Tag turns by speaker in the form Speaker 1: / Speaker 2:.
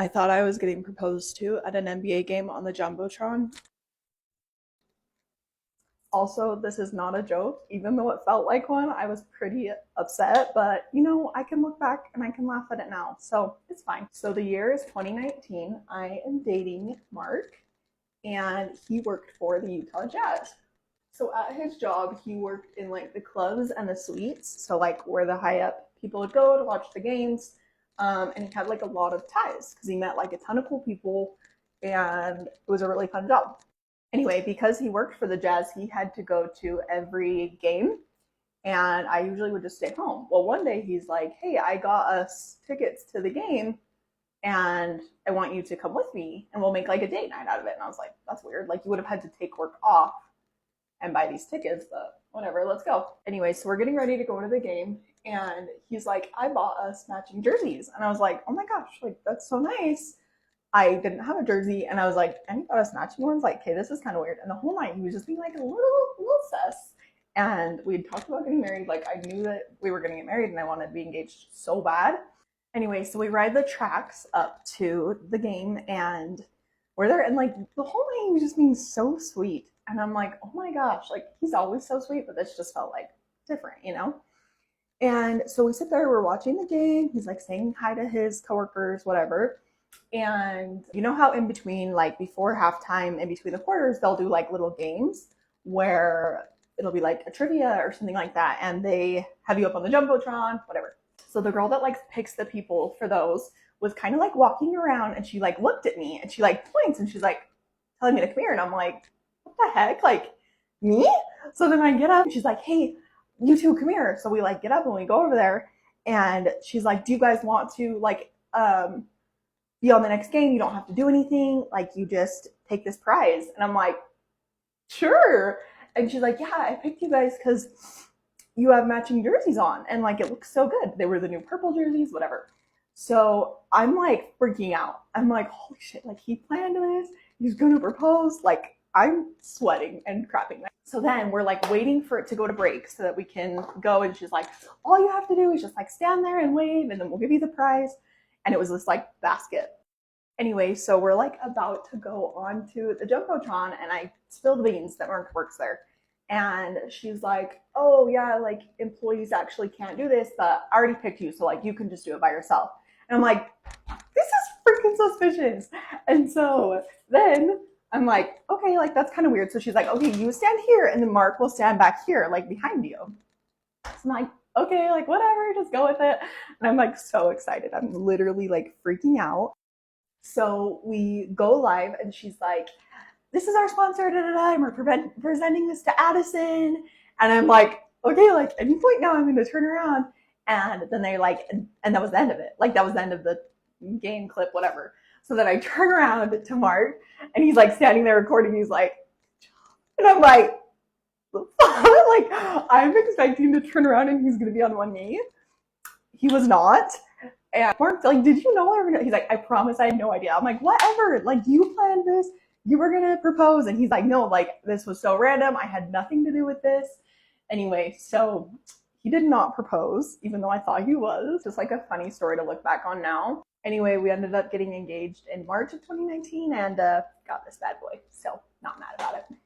Speaker 1: I thought I was getting proposed to at an NBA game on the Jumbotron. Also, this is not a joke. Even though it felt like one, I was pretty upset, but you know, I can look back and I can laugh at it now, so it's fine. So the year is 2019. I am dating Mark, and he worked for the Utah Jazz. So at his job, he worked in like the clubs and the suites, so like where the high up people would go to watch the games. And he had like a lot of ties because he met like a ton of cool people, and it was a really fun job. Anyway, because he worked for the Jazz, he had to go to every game, and I usually would just stay home. Well, one day he's like, "Hey, I got us tickets to the game, and I want you to come with me, and we'll make like a date night out of it." And I was like, "That's weird. Like, you would have had to take work off and buy these tickets, but whatever, let's go." Anyway, so we're getting ready to go to the game, and he's like, "I bought us matching jerseys." And I was like, "Oh my gosh, like that's so nice." I didn't have a jersey, and I was like, "And you got us matching ones?" Like, okay, this is kind of weird. And the whole night he was just being like a little sus. And we had talked about getting married. Like, I knew that we were going to get married, and I wanted to be engaged so bad. Anyway, so we ride the tracks up to the game, and we're there, and like the whole night he was just being so sweet. And I'm like, oh my gosh, like he's always so sweet, but this just felt like different, you know? And so we sit there, we're watching the game. He's like saying hi to his coworkers, whatever. And you know how in between, like before halftime, in between the quarters, they'll do like little games where it'll be like a trivia or something like that. And they have you up on the Jumbotron, whatever. So the girl that like picks the people for those was kind of like walking around, and she like looked at me and she like points and she's like telling me to come here. And I'm like, what the heck? Like, me? So then I get up and she's like, hey, you two come here. So we like get up and we go over there, and she's like, do you guys want to like be on the next game? You don't have to do anything. Like, you just take this prize. And I'm like, sure. And she's like, yeah, I picked you guys because you have matching jerseys on, and like it looks so good. They were the new purple jerseys, whatever. So I'm like freaking out. I'm like, holy shit, like he planned this. He's gonna propose. Like, I'm sweating and crapping. So then we're like waiting for it to go to break so that we can go. And she's like, all you have to do is just like stand there and wave, and then we'll give you the prize. And it was this like basket. Anyway, so we're like about to go on to the Jumbotron, and I spilled the beans that Mark works there. And she's like, oh yeah, like employees actually can't do this, but I already picked you, so like you can just do it by yourself. And I'm like, this is freaking suspicious. And so then I'm like, okay, like that's kind of weird. So she's like, okay, you stand here, and then Mark will stand back here, like behind you. So I'm like, okay, like whatever, just go with it. And I'm like so excited. I'm literally like freaking out. So we go live, and she's like, this is our sponsor, da, da, da, and we're presenting this to Addison. And I'm like, okay, like any point now I'm going to turn around. And then they're like, and that was the end of it. Like, that was the end of the game clip, whatever. So then I turn around to Mark, and he's like standing there recording. He's like, and I'm like, like, I'm expecting to turn around and he's going to be on one knee. He was not. And Mark's like, did you know? He's like, I promise I had no idea. I'm like, whatever. Like, you planned this. You were going to propose. And he's like, no, like, this was so random. I had nothing to do with this. Anyway, so he did not propose, even though I thought he was. Just like a funny story to look back on now. Anyway, we ended up getting engaged in March of 2019, and got this bad boy. So not mad about it.